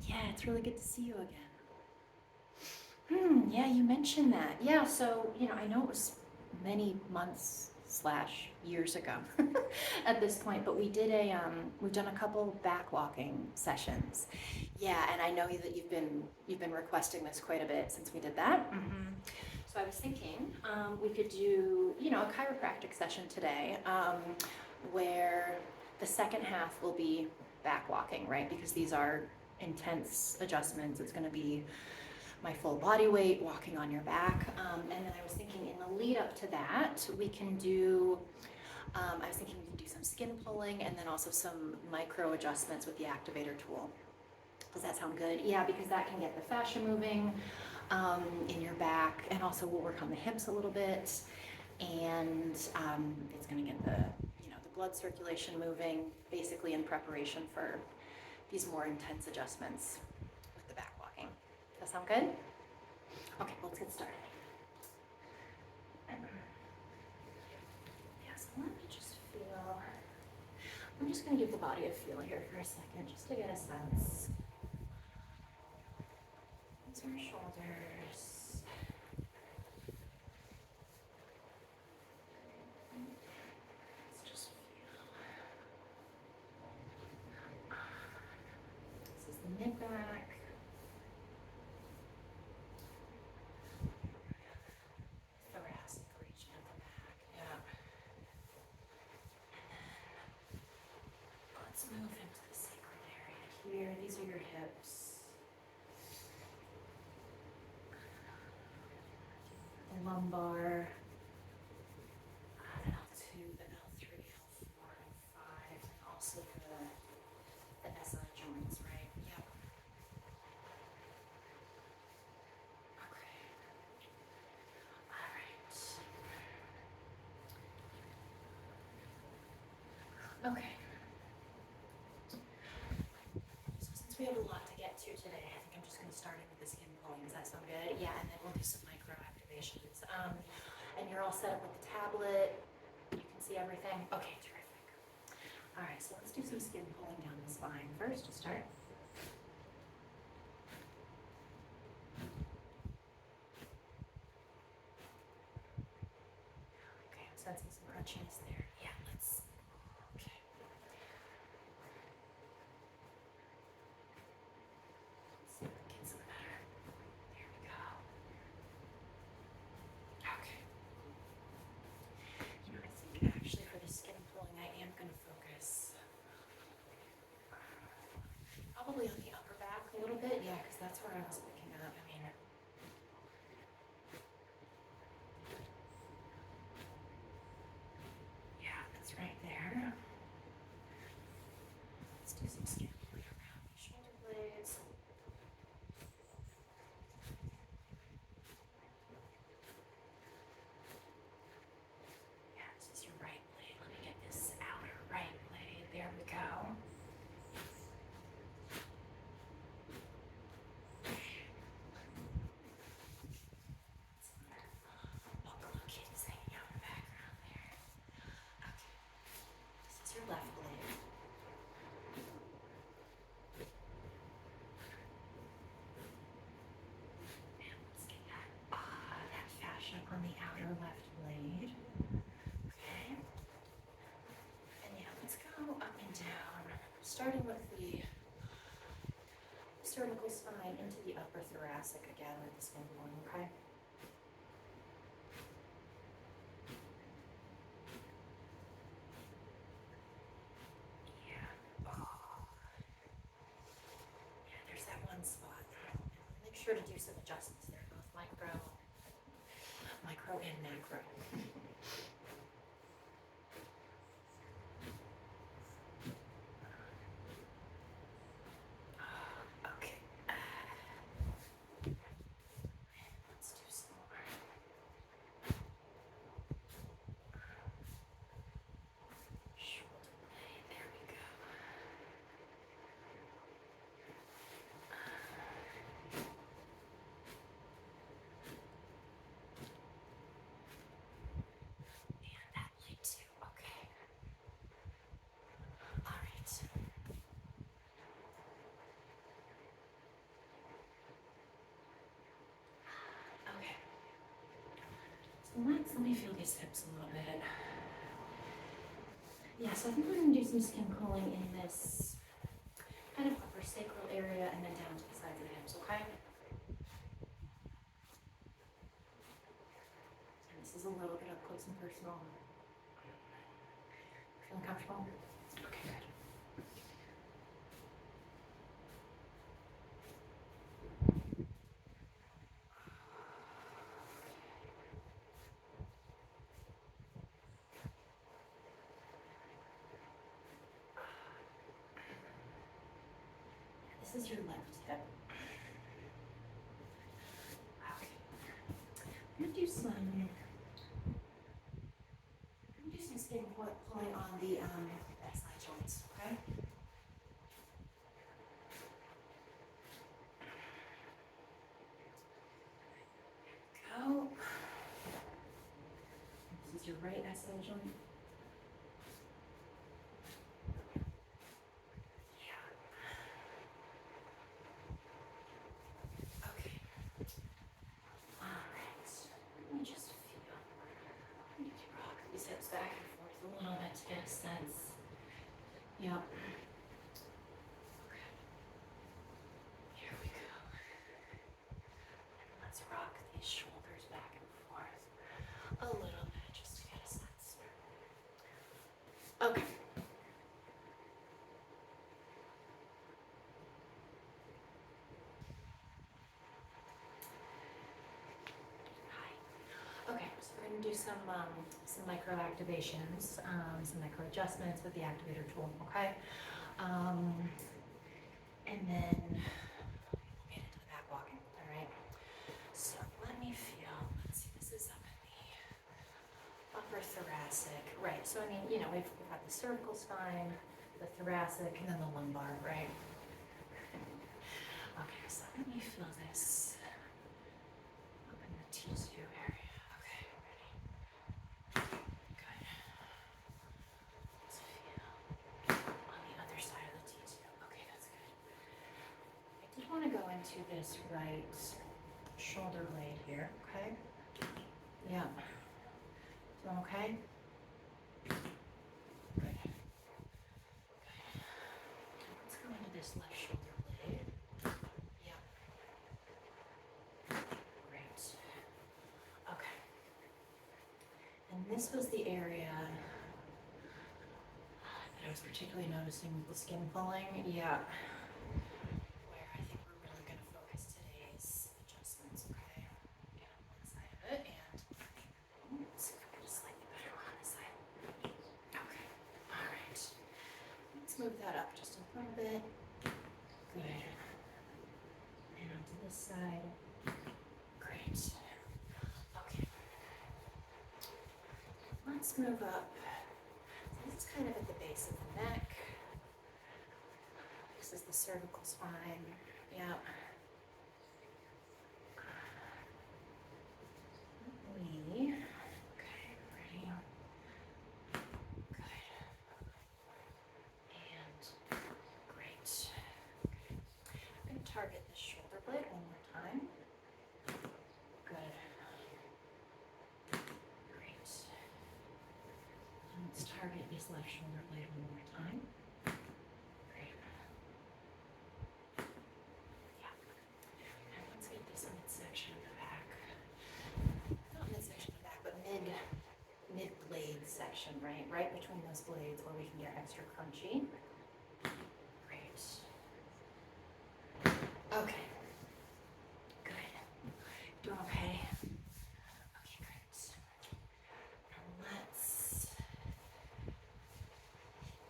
Yeah, it's really good to see you again. Yeah, you mentioned that. Yeah, so, I know it was many months slash years ago at this point, but we've done a couple back walking sessions. Yeah, and I know that you've been requesting this quite a bit since we did that. So I was thinking, we could do, a chiropractic session today, where the second half will be back walking, right? Because these are intense adjustments. It's gonna be my full body weight, walking on your back. And then I was thinking in the lead up to that, I was thinking we can do some skin pulling and then also some micro adjustments with the Activator tool. Does that sound good? Yeah, because that can get the fascia moving in your back, and also we'll work on the hips a little bit. And it's going to get the blood circulation moving, basically in preparation for these more intense adjustments with the back walking. Does that sound good? Okay, let's get started. Yeah, so let me just feel. I'm just going to give the body a feel here for a second, just to get a sense. It's our shoulders. Let's just feel. This is the mid back. Thoracic region at the back. Yeah. Let's move into the sacral area here. These are your hips. The lumbar. The L2, the L3, L4, L5, and also the SI joints, right? Yep. Okay. All right. Okay. So since we have a lot to get to today, I think I'm just going to start in with the skin pulling. Does that sound good? Yeah, and then we'll do some micro activations. And you're all set up with the tablet. You can see everything. Okay, terrific. All right, so let's do some skin pulling down the spine first to start. Okay, I'm sensing some crunchiness there. Yeah, let's. Okay. Let's see if it gets some better. There we go. Okay. I think actually for the skin pulling, I am going to focus probably on the upper back a little bit. Yeah, because that's where I was picking up. I mean, yeah, that's right there. Let's do some skin pulling around the shoulder blades. Yeah, this is your right blade. Let me get this outer right blade. There we go. Bungalow kids hanging out in the background there. Okay, this is your left blade. And let's get that fascia on the outer left blade. Okay. And yeah, let's go up and down, starting with the cervical spine into the upper thoracic again with the skin pulling, okay? Yeah. Oh. Yeah, there's that one spot. Make sure to do some adjustments there, both micro and macro. Okay. Let's do some more. Shoulder blade, there we go. Let me feel these hips a little bit. Yeah, so I think we're gonna do some skin pulling in this kind of upper sacral area and then down to the sides of the hips, okay? And this is a little bit up close and personal. Feeling comfortable? Okay, good. This is your left hip. Okay. I'm gonna do some skin pulling on the SI joints, okay? Go. This is your right SI joint. Yeah. Okay. All right. Let me just feel. I need to rock these hips back and forth a little bit to get a sense. Yep. Okay. Here we go. And let's rock these shoulders back and forth a little bit just to get a sense. Okay. Okay, so we're going to do some micro activations, some micro adjustments with the activator tool, okay? And then we'll get into the back walking, all right? So let me feel, let's see, this is up in the upper thoracic, right? So I mean, you know, we've got the cervical spine, the thoracic, and then the lumbar, right? Okay, so let me feel this up in the T2 area. Okay, ready? Good. Let's feel on the other side of the T2. Okay, that's good. I did want to go into this right shoulder blade here, okay? Yeah. Feeling okay? Good. Let's go into this left shoulder blade. Yeah. Great. Okay. And this was the area that I was particularly noticing with the skin pulling. Yeah. Where I think we're really going to focus today's adjustments, okay? Get on one side of it and see if I can just slightly better on this side. Okay. All right. Let's move that up just a little bit. Good. And onto this side. Great. Okay. Let's move up. So this is kind of at the base of the neck. This is the cervical spine. Yeah. Okay, ready? Good. And great. I'm going to target the shoulder blade one more time. Good. Great. And let's target this left shoulder blade one more time. Great. Yeah. And let's get this midsection of the back. Not midsection of the back, but mid-blade section, right? Right between those blades where we can get extra crunchy. Great. Okay. Good. Doing okay? Okay, great. Now let's,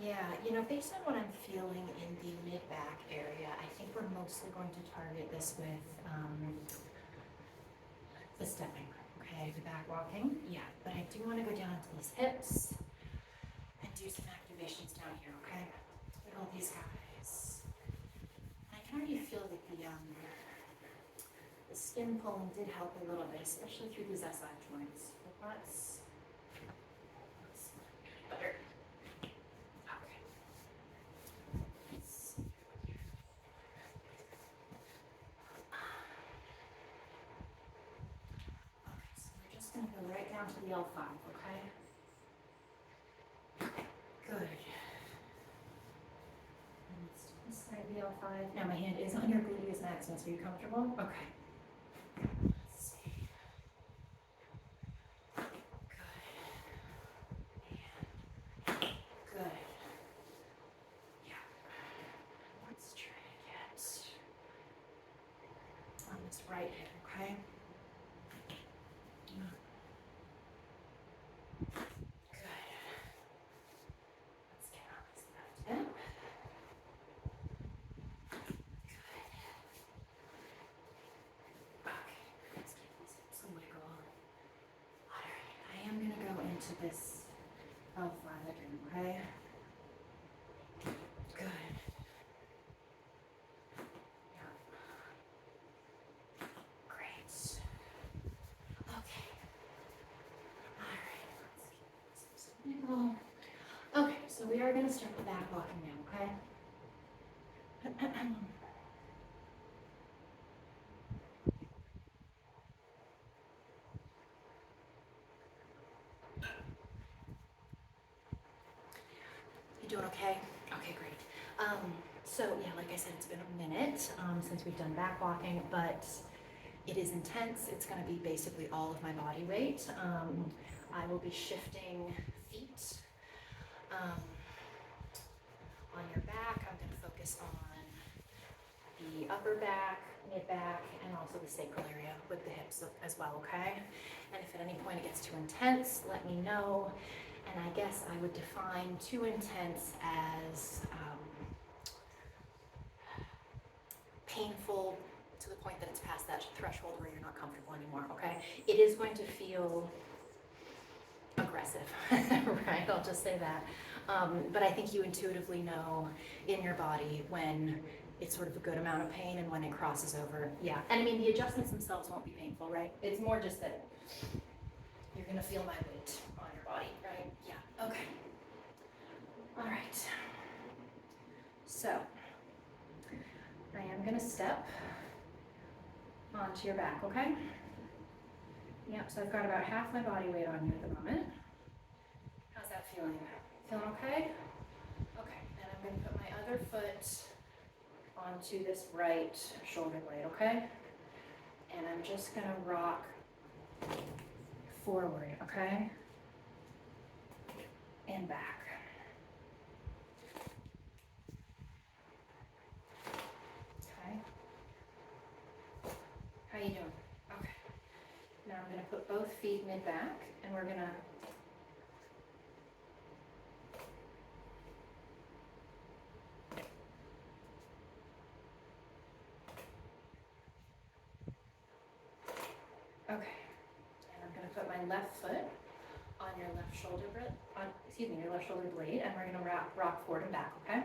yeah, you know, based on what I'm feeling in the mid-back area, I think we're mostly going to target this with the stepping, okay, the back walking, yeah, but I do want to go down to these hips and do some activations down here, okay, with all these guys. I can already feel that the skin pulling did help a little bit, especially through these SI joints, but let's better. Okay. Okay, so we're just going to go right down onto the L5, okay? Good. And let's do this side of the L5. Now my hand is on your gluteus maximus. Are you comfortable? Okay. Let's see. Good. Good. Yeah. Let's try to get on this right hip, okay? Let's get on this left hip. Okay, let's give these hips a wiggle. Alright, I am gonna go into this L5 again, okay? Good. Yeah. Great. Okay. Alright, let's give this a wiggle. Okay, so we are gonna start the back walking now, okay? You doing okay? Okay, great. So yeah, like I said, it's been a minute since we've done back walking, but it is intense. It's going to be basically all of my body weight. I will be shifting feet on your back. I'm going to focus on the upper back, mid back, and also the sacral area with the hips as well, okay? And if at any point it gets too intense, let me know. And I guess I would define too intense as painful to the point that it's past that threshold where you're not comfortable anymore, okay? It is going to feel aggressive, right? I'll just say that. But I think you intuitively know in your body when it's sort of a good amount of pain and when it crosses over. Yeah, and I mean, the adjustments themselves won't be painful, right? It's more just that you're gonna feel my weight on your body, right? Yeah, okay. All right. So, I am gonna step onto your back, okay? Yep, so I've got about half my body weight on you at the moment. How's that feeling? Feeling okay? Okay, and I'm gonna put my other foot onto this right shoulder blade, okay? And I'm just gonna rock forward, okay? And back. Okay. How you doing? Okay. Now I'm gonna put both feet mid-back and we're gonna okay. And I'm gonna put my left foot on your left shoulder your left shoulder blade, and we're gonna rock forward and back, okay?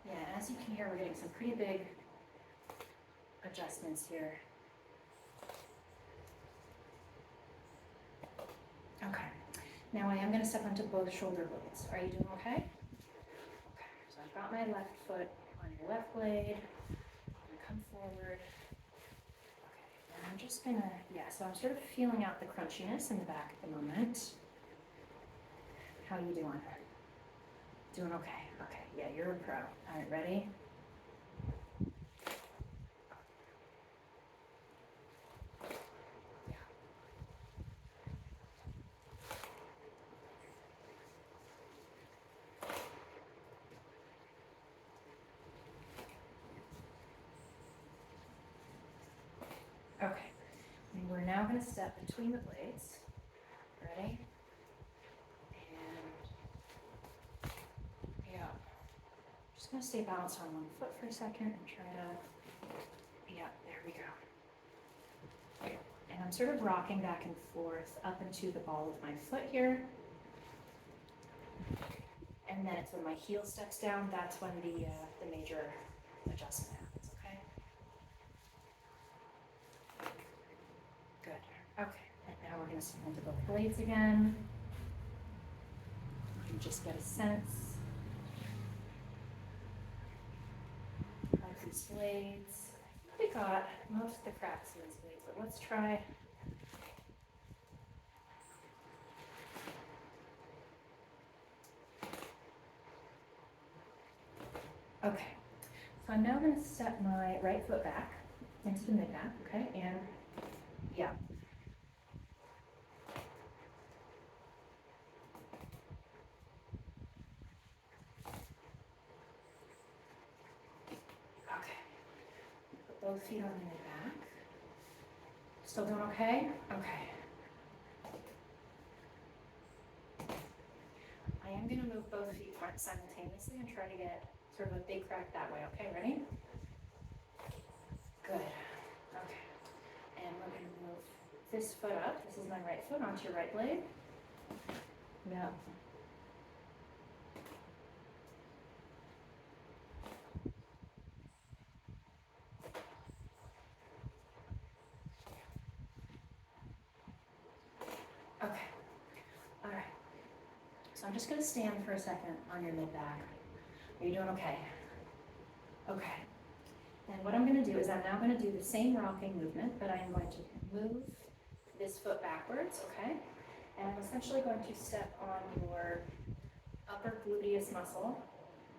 Yeah, as you can hear, we're getting some pretty big adjustments here. Okay, now I am going to step onto both shoulder blades. Are you doing okay? Okay, so I've got my left foot on your left blade. I'm going to come forward. Okay, and I'm just going to, yeah, so I'm sort of feeling out the crunchiness in the back at the moment. How you doing? Doing okay. Okay, yeah, you're a pro. All right, ready? Okay, and we're now going to step between the blades. Ready? And yeah, just going to stay balanced on one foot for a second and try to, yeah, there we go. And I'm sort of rocking back and forth up into the ball of my foot here. And then it's when my heel steps down, that's when the major adjustment happens, okay? Good, okay. this into both blades again. And just get a sense of these blades. We got most of the cracks in these blades, but let's try. Okay, so I'm now going to step my right foot back into the mid back, okay, and yeah. Okay, put both feet on the mid back. Still doing okay? Okay. I am going to move both feet front simultaneously and try to get sort of a big crack that way, okay, ready? Good. Okay. And we're going to move this foot up. This is my right foot onto your right blade. Yeah. Okay. All right. So I'm just going to stand for a second on your mid back. Are you doing okay? Okay. And what I'm going to do is I'm now going to do the same rocking movement, but I am going to move this foot backwards, okay? And I'm essentially going to step on your upper gluteus muscle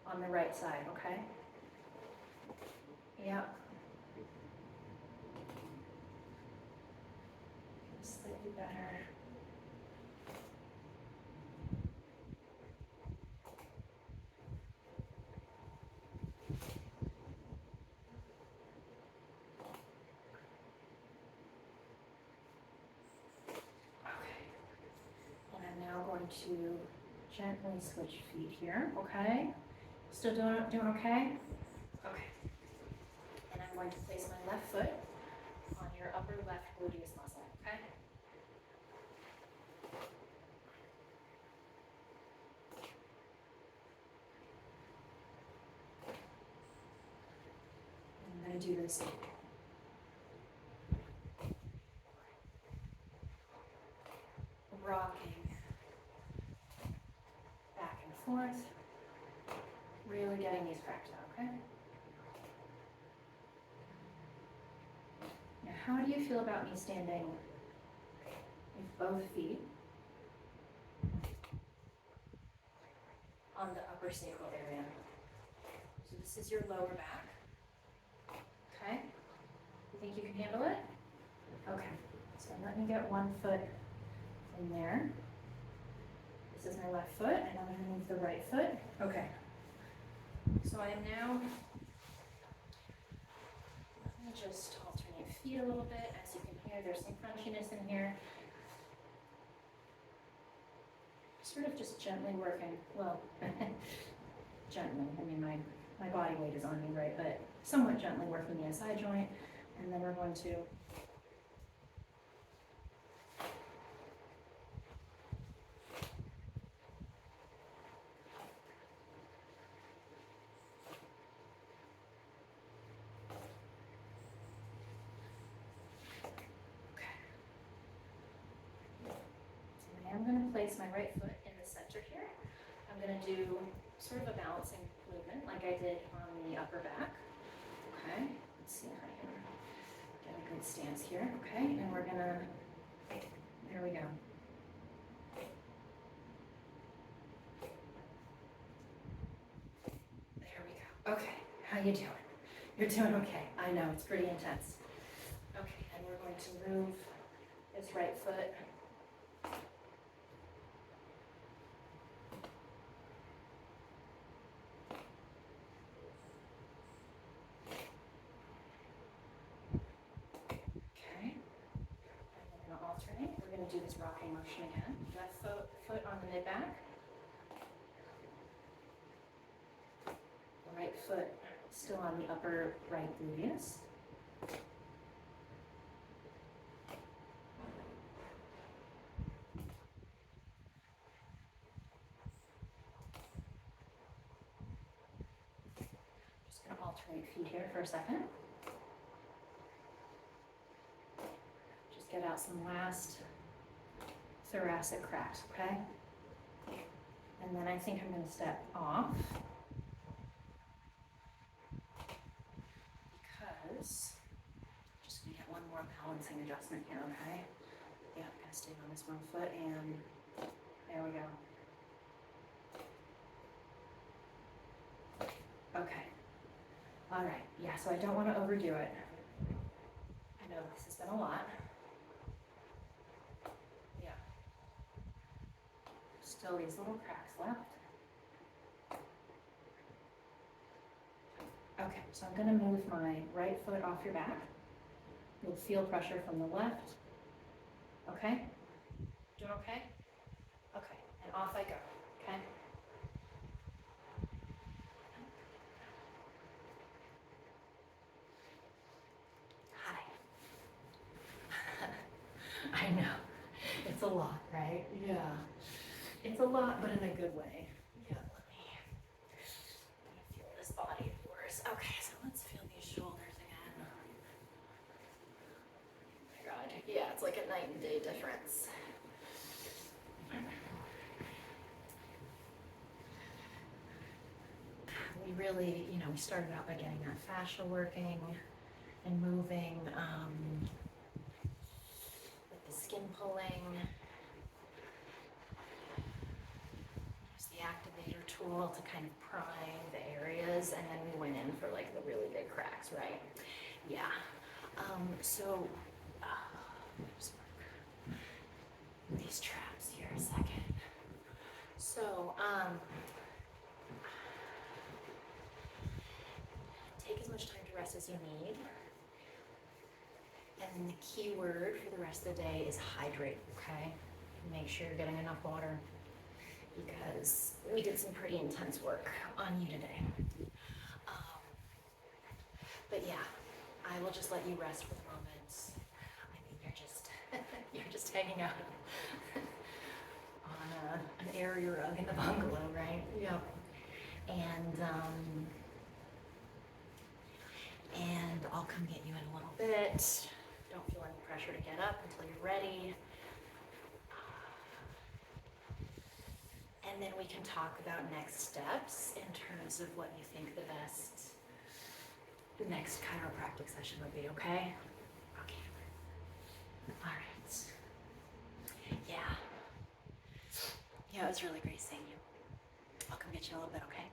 on the right side, okay? Yep. Slightly better. To gently switch feet here, okay? Still doing okay? Okay. And I'm going to place my left foot on your upper left gluteus muscle, okay? And I'm going to do this rocking back and forth, really getting these cracks out, okay? Now, how do you feel about me standing with both feet on the upper sacral area? So this is your lower back, okay? You think you can handle it? Okay, so let me get one foot in there. This is my left foot, and I'm going to move the right foot. Okay. So I am now going to just alternate feet a little bit. As you can hear, there's some crunchiness in here. Sort of just gently working. Well, gently. I mean, my body weight is on me, right? But somewhat gently working the SI joint. And then we're going to place my right foot in the center here. I'm going to do sort of a balancing movement like I did on the upper back. Okay, let's see if I can get a good stance here. Okay, and we're going to, there we go. There we go. Okay, how you doing? You're doing okay. I know, it's pretty intense. Okay, and we're going to move this right foot do this rocking motion again. Left foot on the mid-back. Right foot still on the upper right gluteus. Just going to alternate feet here for a second. Just get out some last thoracic cracks, okay? And then I think I'm gonna step off because I'm just gonna get one more balancing adjustment here, okay? Yeah, I'm gonna stay on this one foot and there we go. Okay. All right, yeah, so I don't want to overdo it. I know this has been a lot. Yeah. Still these little cracks left. Okay, so I'm gonna move my right foot off your back. You'll feel pressure from the left. Okay? Doing okay? Okay, and off I go, okay? Hi. I know. It's a lot, right? Yeah. It's a lot, but in a good way. Yeah, let me feel this body of yours. Okay, so let's feel these shoulders again. Oh my God. Yeah, it's like a night and day difference. We really, we started out by getting that fascia working and moving, with the skin pulling. Use the activator tool to kind of prime the areas, and then we went in for like the really big cracks, right? Yeah. So, just mark these traps here a second. So, take as much time to rest as you need. And the key word for the rest of the day is hydrate, okay? Make sure you're getting enough water because we did some pretty intense work on you today. But yeah, I will just let you rest for the moment. I mean, you're just hanging out on an area rug in the bungalow, right? Yep. And I'll come get you in a little bit. Don't feel any pressure to get up until you're ready. And then we can talk about next steps in terms of what you think the next chiropractic session would be, okay? Okay. All right. Yeah. Yeah, it was really great seeing you. I'll come get you in a little bit, okay?